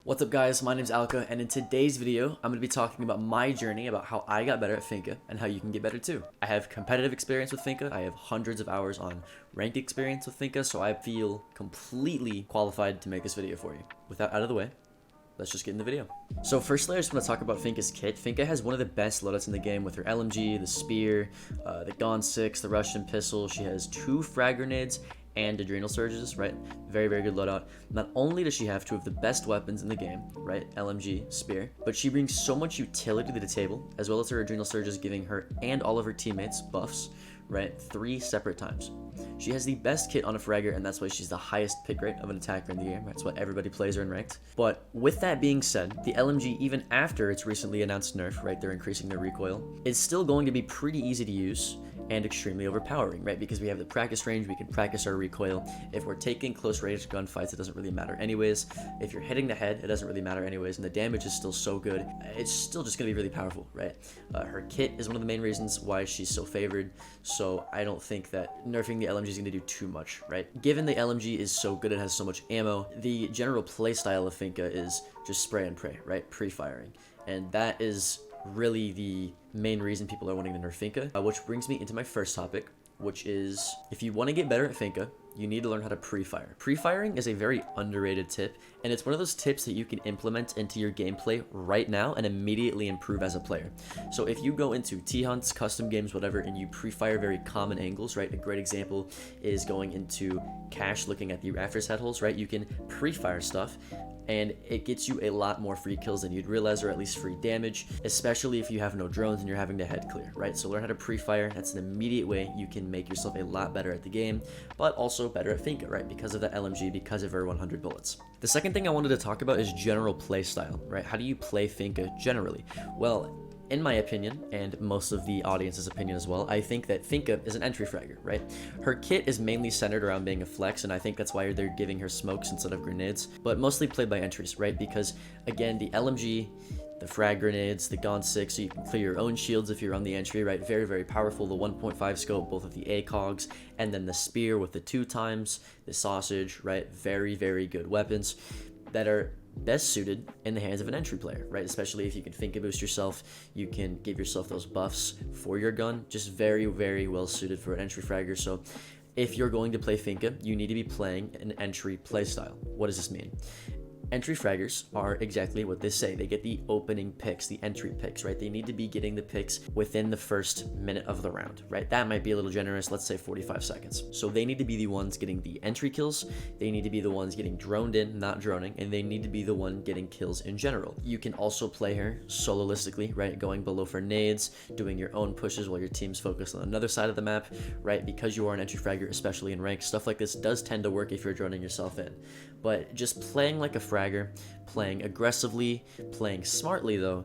What's up guys, my name's Alka, and in today's video, I'm going to be talking about my journey about how I got better at Finka and how you can get better too. I have competitive experience with Finka, I have hundreds of hours on ranked experience with Finka, so I feel completely qualified to make this video for you. With that out of the way, let's just get in the video. So firstly, I just want to talk about Finka's kit. Finka has one of the best loadouts in the game with her LMG, the spear, the jynxzi, the Russian pistol. She has 2 frag grenades and Adrenal Surges, right? Very, very good loadout. Not only does she have 2 of the best weapons in the game, right? LMG, spear, but she brings so much utility to the table, as well as her Adrenal Surges giving her and all of her teammates buffs, right? 3 separate times. She has the best kit on a Fragger, and that's why she's the highest pick rate of an attacker in the game. That's why everybody plays her in ranked. But with that being said, the LMG, even after its recently announced nerf, right? They're increasing their recoil, is still going to be pretty easy to use and extremely overpowering, right? Because we have the practice range, we can practice our recoil. If we're taking close range gunfights, it doesn't really matter anyways. If you're hitting the head, it doesn't really matter anyways, and the damage is still so good. It's still just gonna be really powerful, right? Her kit is one of the main reasons why she's so favored, so I don't think that nerfing the LMG is gonna do too much, right? Given the LMG is so good, it has so much ammo, the general playstyle of Finka is just spray and pray, right? Pre-firing, and that is really the main reason people are wanting to nerf Finka, which brings me into my first topic, which is if you want to get better at Finka, you need to learn how to pre-fire. Pre-firing is a very underrated tip, and it's one of those tips that you can implement into your gameplay right now and immediately improve as a player. So if you go into T-hunts, custom games, whatever, and you pre-fire very common angles, right? A great example is going into cache, looking at the rafters head holes, right? You can pre-fire stuff, and it gets you a lot more free kills than you'd realize, or at least free damage, especially if you have no drones and you're having to head clear, right? So learn how to pre-fire. That's an immediate way you can make yourself a lot better at the game, but also better at Finka, right? Because of that LMG, because of her 100 bullets. The second thing I wanted to talk about is general play style, right? How do you play Finka generally? Well, in my opinion, and most of the audience's opinion as well, I think that Finka is an entry fragger, right? Her kit is mainly centered around being a flex, and I think that's why they're giving her smokes instead of grenades, but mostly played by entries, right? Because, again, the LMG, the frag grenades, the jynxzi, so you can clear your own shields if you're on the entry, right? Very, very powerful. The 1.5 scope, both of the ACOGs, and then the spear with the 2 times, the sausage, right? Very, very good weapons that are best suited in the hands of an entry player, right? Especially if you can Finka boost yourself, you can give yourself those buffs for your gun. Just very, very well suited for an entry fragger. So if you're going to play Finka, you need to be playing an entry playstyle. What does this mean? Entry fraggers are exactly what they say. They get the opening picks, the entry picks, right? They need to be getting the picks within the first minute of the round, right? That might be a little generous, let's say 45 seconds. So they need to be the ones getting the entry kills, they need to be the ones getting droned in, not droning, and they need to be the one getting kills in general. You can also play her soloistically, right? Going below for nades, doing your own pushes while your team's focused on another side of the map, right? Because you are an entry fragger, especially in rank, stuff like this does tend to work if you're droning yourself in. But just playing like a fragger, playing aggressively, playing smartly though,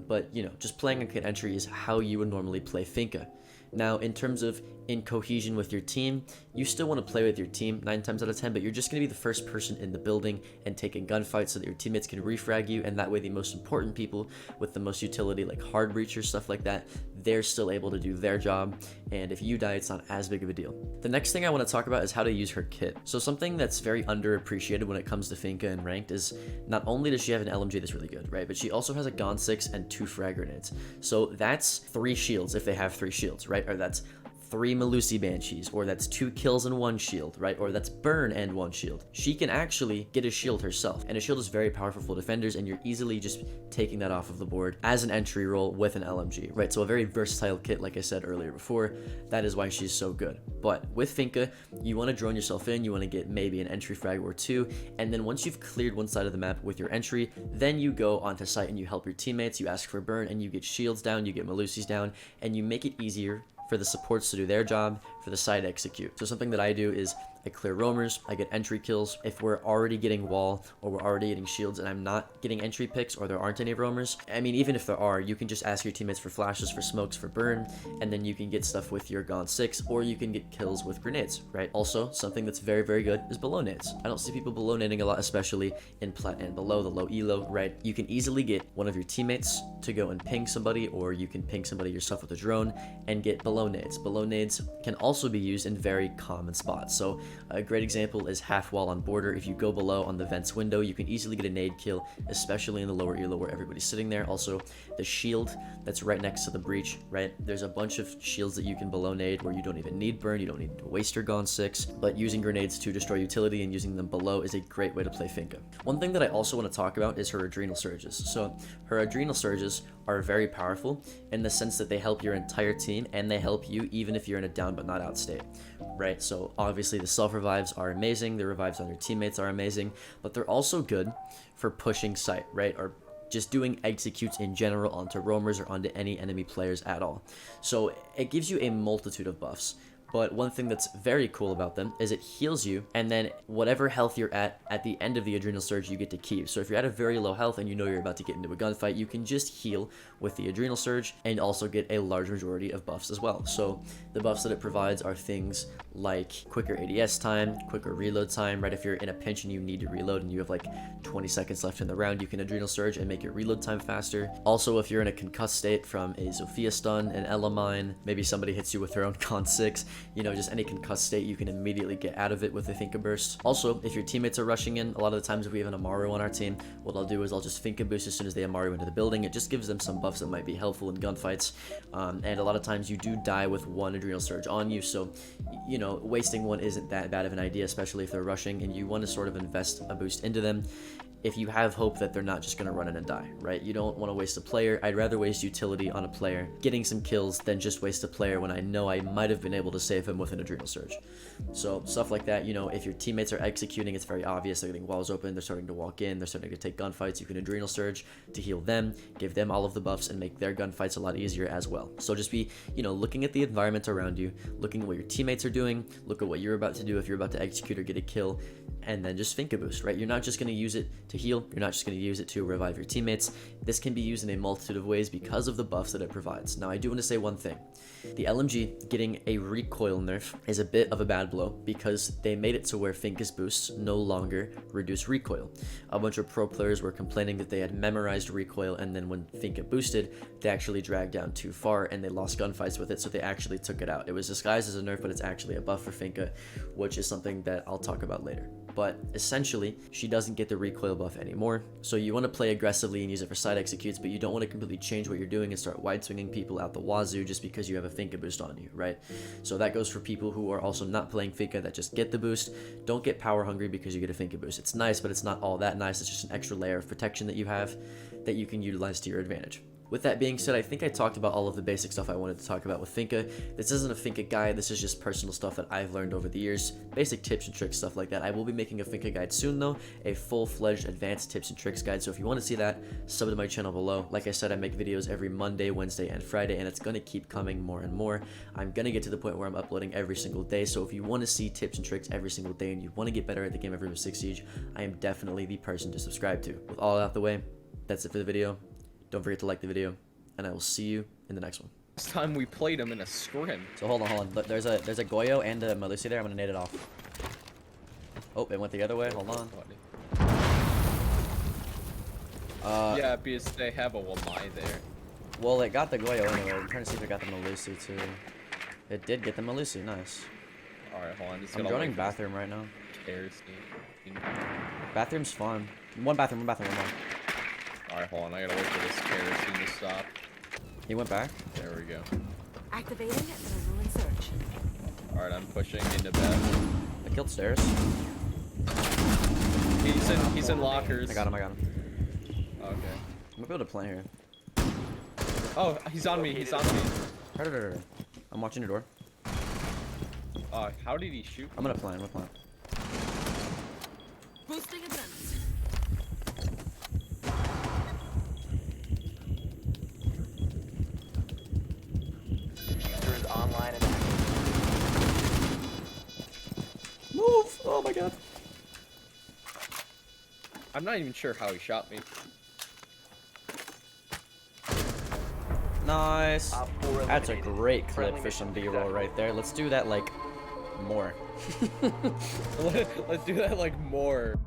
but you know, just playing like an entry is how you would normally play Finka. Now, in terms of in cohesion with your team, you still want to play with your team 9 times out of 10, but you're just going to be the first person in the building and taking gunfights so that your teammates can refrag you, and that way the most important people with the most utility, like hard breachers, stuff like that, they're still able to do their job, and if you die, it's not as big of a deal. The next thing I want to talk about is how to use her kit. So something that's very underappreciated when it comes to Finka and ranked is not only does she have an LMG that's really good, right, but she also has a jynxzi and 2 frag grenades. So that's 3 shields if they have 3 shields, right, or that's 3 Melusi Banshees, or that's 2 kills and 1 shield, right? Or that's burn and 1 shield. She can actually get a shield herself, and a shield is very powerful for defenders, and you're easily just taking that off of the board as an entry role with an LMG, right? So a very versatile kit, like I said earlier before. That is why she's so good. But with Finka, you want to drone yourself in, you want to get maybe an entry frag or 2, and then once you've cleared one side of the map with your entry, then you go onto site and you help your teammates, you ask for burn, and you get shields down, you get Melusis down, and you make it easier for the supports to do their job, for the side to execute. So something that I do is I clear roamers, I get entry kills. If we're already getting wall, or we're already getting shields and I'm not getting entry picks, or there aren't any roamers, I mean, even if there are, you can just ask your teammates for flashes, for smokes, for burn, and then you can get stuff with your jynxzi, or you can get kills with grenades, right? Also, something that's very, very good is below nades. I don't see people below nading a lot, especially in plat and below, the low elo, right? You can easily get one of your teammates to go and ping somebody, or you can ping somebody yourself with a drone and get below nades. Below nades can also also be used in very common spots. So a great example is half wall on border. If you go below on the vents window, you can easily get a nade kill, especially in the lower elo where everybody's sitting there. Also, the shield that's right next to the breach, right? There's a bunch of shields that you can below nade where you don't even need burn, you don't need to waste your Gone 6, but using grenades to destroy utility and using them below is a great way to play Finka. One thing that I also want to talk about is her Adrenal Surges. So her Adrenal Surges are very powerful in the sense that they help your entire team and they help you even if you're in a down but not out state, right? So obviously the self revives are amazing, the revives on your teammates are amazing, but they're also good for pushing site, right? Or just doing executes in general onto roamers or onto any enemy players at all. So it gives you a multitude of buffs. But one thing that's very cool about them is it heals you, and then whatever health you're at the end of the Adrenal Surge, you get to keep. So if you're at a very low health and you know you're about to get into a gunfight, you can just heal with the Adrenal Surge and also get a large majority of buffs as well. So the buffs that it provides are things like quicker ADS time, quicker reload time, right? If you're in a pinch and you need to reload and you have like 20 seconds left in the round, you can Adrenal Surge and make your reload time faster. Also, if you're in a concussed state from a Zofia stun, an Ella mine, maybe somebody hits you with their own Con 6, you know, just any concussed state, you can immediately get out of it with a Finka burst. Also, if your teammates are rushing in, a lot of the times if we have an Amaru on our team, what I'll do is I'll just Finka boost as soon as they Amaru into the building. It just gives them some buffs that might be helpful in gunfights. And a lot of times you do die with one Adrenal Surge on you, so, you know, wasting one isn't that bad of an idea, especially if they're rushing and you want to sort of invest a boost into them if you have hope that they're not just going to run in and die, right? You don't want to waste a player. I'd rather waste utility on a player getting some kills than just waste a player when I know I might have been able to save him with an Adrenal Surge. So stuff like that, you know, if your teammates are executing, it's very obvious. They're getting walls open, they're starting to walk in, they're starting to take gunfights. You can Adrenal Surge to heal them, give them all of the buffs, and make their gunfights a lot easier as well. So just be, you know, looking at the environment around you, looking at what your teammates are doing, look at what you're about to do if you're about to execute or get a kill, and then just Finka boost, right? You're not just going to use it to heal, you're not just going to use it to revive your teammates. This can be used in a multitude of ways because of the buffs that it provides. Now, I do want to say one thing. The LMG getting a recoil nerf is a bit of a bad blow because they made it to where Finka's boosts no longer reduce recoil. A bunch of pro players were complaining that they had memorized recoil, and then when Finka boosted, they actually dragged down too far and they lost gunfights with it, so they actually took it out. It was disguised as a nerf, but it's actually a buff for Finka, which is something that I'll talk about later. But essentially, she doesn't get the recoil buff anymore, so you want to play aggressively and use it for side executes, but you don't want to completely change what you're doing and start wide swinging people out the wazoo just because you have a Finka boost on you, right? So that goes for people who are also not playing Finka that just get the boost. Don't get power hungry because you get a Finka boost. It's nice, but it's not all that nice. It's just an extra layer of protection that you have that you can utilize to your advantage. With that being said, I think I talked about all of the basic stuff I wanted to talk about with Finka. This isn't a Finka guide, this is just personal stuff that I've learned over the years, basic tips and tricks, stuff like that. I will be making a Finka guide soon though, a full-fledged advanced tips and tricks guide, so if you want to see that, sub to my channel below. Like I said, I make videos every Monday, Wednesday, and Friday, and it's going to keep coming more and more. I'm going to get to the point where I'm uploading every single day, so if you want to see tips and tricks every single day and you want to get better at the game of Rainbow Six Siege, I am definitely the person to subscribe to. With all out the way, that's it for the video. Don't forget to like the video, and I will see you in the next one. Last time we played him in a scrim. So hold on. Look, there's a Goyo and a Melusi there. I'm gonna nade it off. Oh, it went the other way. Hold on. Yeah, because they have a Wamai there. Well, it got the Goyo anyway. I'm trying to see if it got the Melusi too. It did get the Melusi. Nice. Alright, hold on. I'm joining bathroom right now. Kerosene. Bathroom's fun. One bathroom. Alright, hold on. I gotta wait for this kerosene to stop. He went back. There we go. Activating adrenaline surge. Alright, I'm pushing into bathroom. I killed stairs. He's in lockers. I got him. Okay. I'm gonna be able to play here. Oh, he's on me. Predator. I'm watching your door. How did he shoot? I'm gonna plan. Boosting adrenaline. Online and Move! Oh my god. I'm not even sure how he shot me. Nice. That's a great clip for some B-roll right there. Let's do that like more. Let's do that like more.